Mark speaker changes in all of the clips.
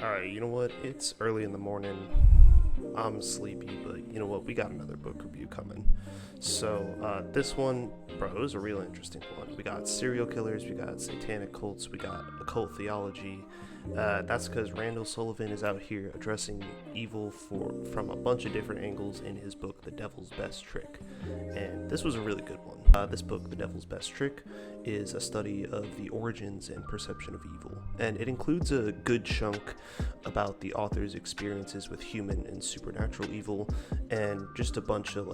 Speaker 1: Alright, you know what? It's early in the morning. I'm sleepy, but you know what? We got another book review coming. So, this one, bro, it was a real interesting one. We got serial killers, we got satanic cults, we got occult theology. That's because Randall Sullivan is out here addressing evil from a bunch of different angles in his book, The Devil's Best Trick. And this was a really good one. This book, The Devil's Best Trick, is a study of the origins and perception of evil. And it includes a good chunk about the author's experiences with human and supernatural evil, and just a bunch of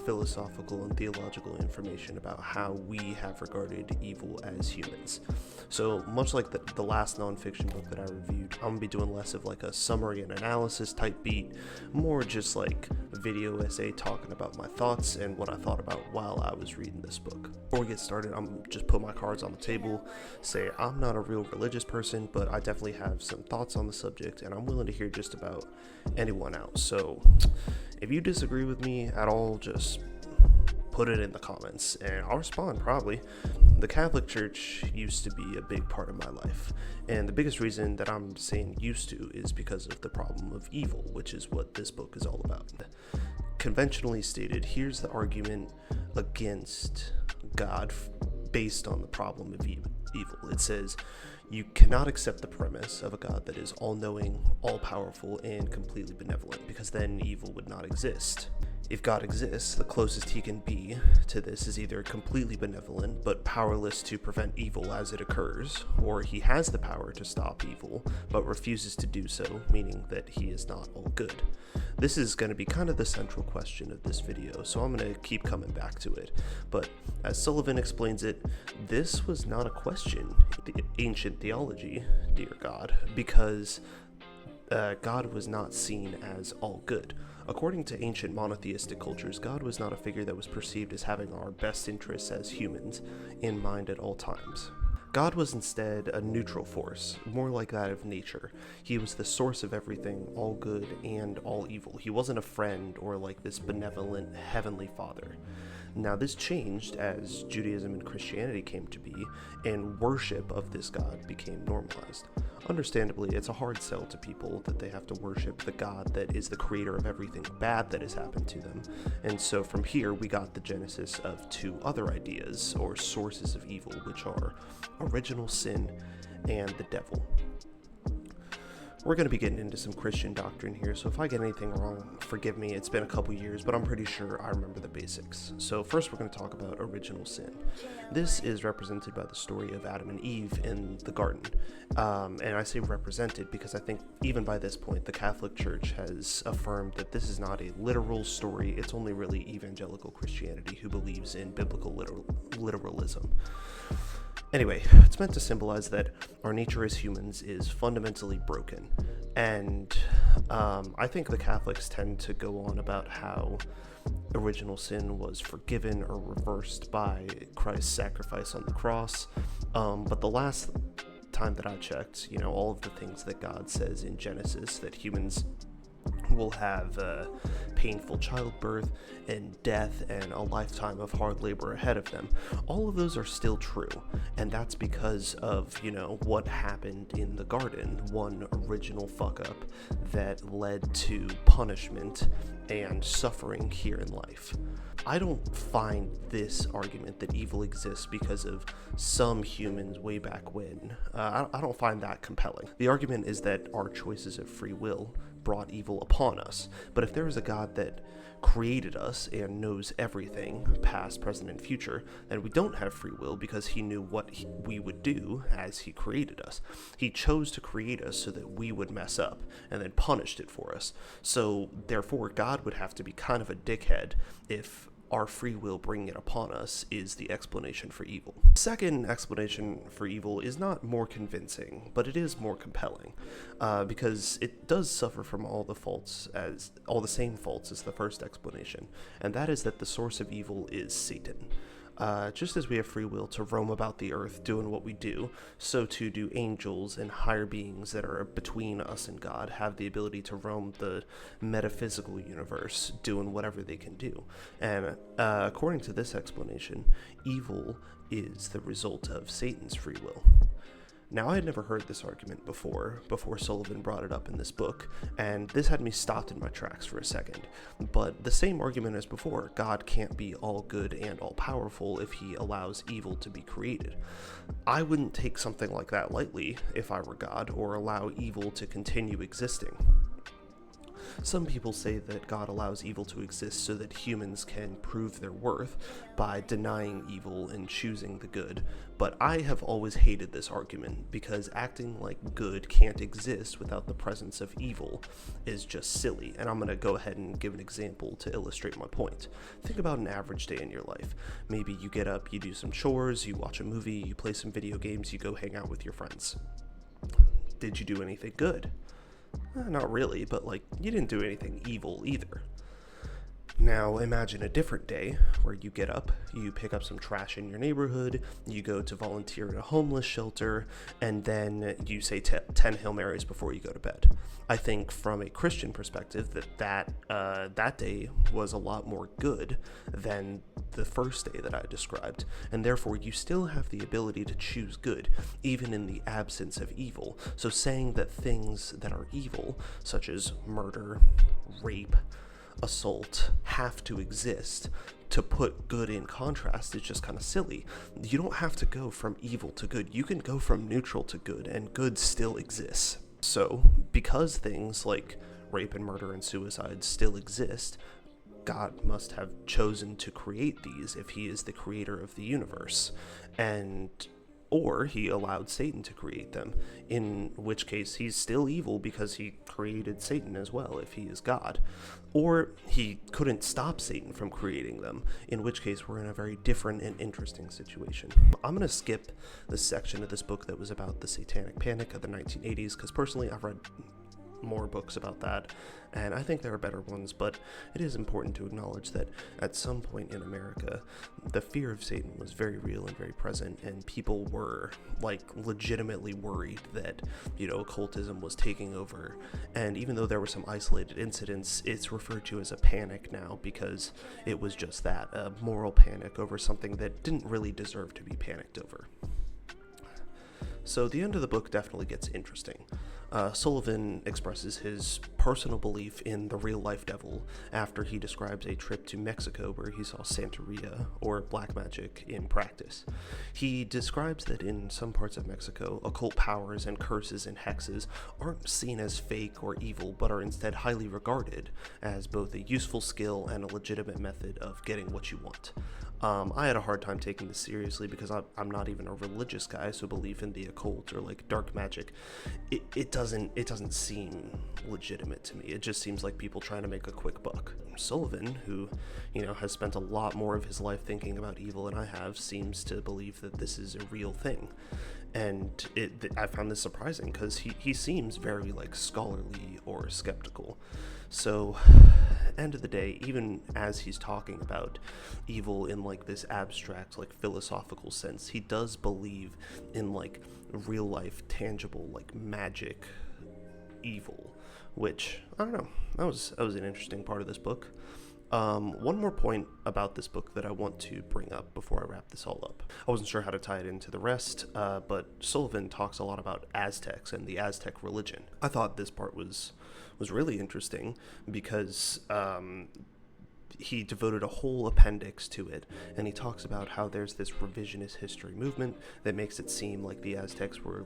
Speaker 1: philosophical and theological information about how we have regarded evil as humans. So much like the last nonfiction book that I reviewed, I'm gonna be doing less of a summary and analysis type beat, more just a video essay talking about my thoughts and what I thought about while I was reading this book. Before we get started, I'm just put my cards on the table, say I'm not a real religious person, but I definitely have some thoughts on the subject, and I'm willing to hear just about anyone out. So if you disagree with me at all, just put it in the comments and I'll respond probably. The Catholic Church used to be a big part of my life, and the biggest reason that I'm saying used to is because of the problem of evil, which is what this book is all about. Conventionally stated, here's the argument against God based on the problem of evil. It says, you cannot accept the premise of a God that is all-knowing, all-powerful, and completely benevolent, because then evil would not exist. If God exists, the closest he can be to this is either completely benevolent but powerless to prevent evil as it occurs, or he has the power to stop evil but refuses to do so, meaning that he is not all good. This is going to be kind of the central question of this video, so I'm going to keep coming back to it. But as Sullivan explains it, this was not a question in the ancient theology, dear God, because God was not seen as all good. According to ancient monotheistic cultures, God was not a figure that was perceived as having our best interests as humans in mind at all times. God was instead a neutral force, more like that of nature. He was the source of everything, all good and all evil. He wasn't a friend or this benevolent heavenly father. Now, this changed as Judaism and Christianity came to be, and worship of this God became normalized. Understandably, it's a hard sell to people that they have to worship the God that is the creator of everything bad that has happened to them. And so from here, we got the genesis of two other ideas, or sources of evil, which are original sin and the devil. We're going to be getting into some Christian doctrine here, so if I get anything wrong, forgive me. It's been a couple years, but I'm pretty sure I remember the basics. So first we're going to talk about original sin. This is represented by the story of Adam and Eve in the garden. And I say represented because I think even by this point, the Catholic Church has affirmed that this is not a literal story. It's only really evangelical Christianity who believes in biblical literalism. Anyway, it's meant to symbolize that our nature as humans is fundamentally broken, and I think the Catholics tend to go on about how original sin was forgiven or reversed by Christ's sacrifice on the cross, but the last time that I checked, all of the things that God says in Genesis, that humans will have painful childbirth and death and a lifetime of hard labor ahead of them. All of those are still true, and that's because of, what happened in the garden, one original fuck up that led to punishment and suffering here in life. I don't find this argument that evil exists because of some humans way back when. I don't find that compelling. The argument is that our choices of free will brought evil upon us. But if there is a God that created us and knows everything, past, present, and future, then we don't have free will because he knew what we would do as he created us. He chose to create us so that we would mess up and then punished it for us. So therefore, God would have to be kind of a dickhead if our free will bringing it upon us is the explanation for evil. Second explanation for evil is not more convincing, but it is more compelling, because it does suffer from all the same faults as the first explanation, and that is that the source of evil is Satan. Just as we have free will to roam about the earth doing what we do, so too do angels and higher beings that are between us and God have the ability to roam the metaphysical universe doing whatever they can do. And according to this explanation, evil is the result of Satan's free will. Now, I had never heard this argument before Sullivan brought it up in this book, and this had me stopped in my tracks for a second. But the same argument as before, God can't be all good and all powerful if he allows evil to be created. I wouldn't take something like that lightly if I were God, or allow evil to continue existing. Some people say that God allows evil to exist so that humans can prove their worth by denying evil and choosing the good, but I have always hated this argument because acting like good can't exist without the presence of evil is just silly, and I'm going to go ahead and give an example to illustrate my point. Think about an average day in your life. Maybe you get up, you do some chores, you watch a movie, you play some video games, you go hang out with your friends. Did you do anything good? Not really, but you didn't do anything evil either. Now imagine a different day where you get up, you pick up some trash in your neighborhood, you go to volunteer at a homeless shelter, and then you say 10 Hail Marys before you go to bed. I think from a Christian perspective that day was a lot more good than the first day that I described, and therefore you still have the ability to choose good, even in the absence of evil. So saying that things that are evil, such as murder, rape, assault, have to exist to put good in contrast is just kind of silly. You don't have to go from evil to good. You can go from neutral to good, and good still exists. So, because things like rape and murder and suicide still exist, God must have chosen to create these if he is the creator of the universe. Or he allowed Satan to create them, in which case he's still evil because he created Satan as well, if he is God. Or he couldn't stop Satan from creating them, in which case we're in a very different and interesting situation. I'm going to skip the section of this book that was about the Satanic Panic of the 1980s, because personally I've read more books about that, and I think there are better ones, but it is important to acknowledge that at some point in America, the fear of Satan was very real and very present, and people were legitimately worried that, occultism was taking over. And even though there were some isolated incidents, it's referred to as a panic now because it was just that, a moral panic over something that didn't really deserve to be panicked over. So the end of the book definitely gets interesting. Sullivan expresses his personal belief in the real-life devil after he describes a trip to Mexico where he saw Santeria, or black magic, in practice. He describes that in some parts of Mexico, occult powers and curses and hexes aren't seen as fake or evil, but are instead highly regarded as both a useful skill and a legitimate method of getting what you want. I had a hard time taking this seriously because I'm not even a religious guy, so belief in the occult or dark magic, it doesn't seem legitimate to me. It just seems like people trying to make a quick buck. Sullivan, who has spent a lot more of his life thinking about evil than I have, seems to believe that this is a real thing. And I found this surprising because he seems very scholarly or skeptical. So, end of the day, even as he's talking about evil in this abstract philosophical sense, he does believe in real life tangible magic evil, which I don't know, that was an interesting part of this book. One more point about this book that I want to bring up before I wrap this all up. I wasn't sure how to tie it into the rest, but Sullivan talks a lot about Aztecs and the Aztec religion. I thought this part was really interesting because he devoted a whole appendix to it, and he talks about how there's this revisionist history movement that makes it seem like the Aztecs were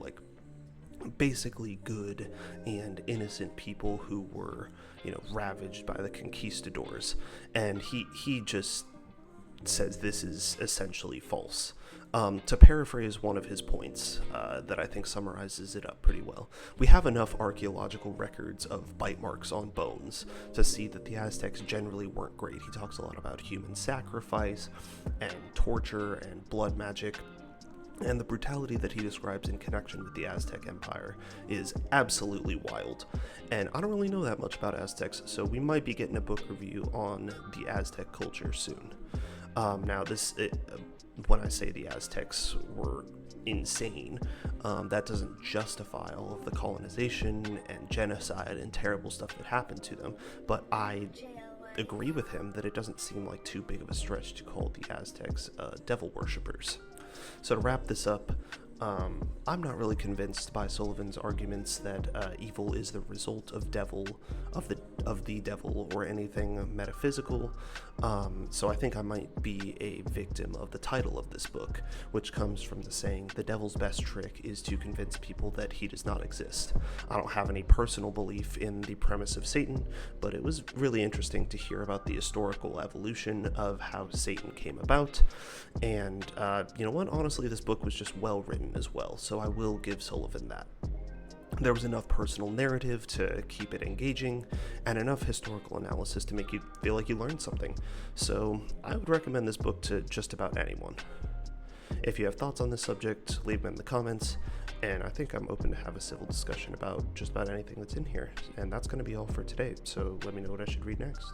Speaker 1: basically good and innocent people who were ravaged by the conquistadors, and he just says this is essentially false. To paraphrase one of his points that I think summarizes it up pretty well, we have enough archaeological records of bite marks on bones to see that the Aztecs generally weren't great. He talks a lot about human sacrifice and torture and blood magic, and the brutality that he describes in connection with the Aztec Empire is absolutely wild. And I don't really know that much about Aztecs, so we might be getting a book review on the Aztec culture soon. Now, when I say the Aztecs were insane, that doesn't justify all of the colonization and genocide and terrible stuff that happened to them, but I agree with him that it doesn't seem like too big of a stretch to call the Aztecs devil worshippers. So to wrap this up, I'm not really convinced by Sullivan's arguments that evil is the result of the devil or anything metaphysical. So I think I might be a victim of the title of this book, which comes from the saying, "The devil's best trick is to convince people that he does not exist." I don't have any personal belief in the premise of Satan, but it was really interesting to hear about the historical evolution of how Satan came about. And you know what? Honestly, this book was just well written as well, so I will give Sullivan that. There was enough personal narrative to keep it engaging, and enough historical analysis to make you feel like you learned something. So I would recommend this book to just about anyone. If you have thoughts on this subject, leave them in the comments, and I think I'm open to have a civil discussion about just about anything that's in here. And that's going to be all for today, so let me know what I should read next.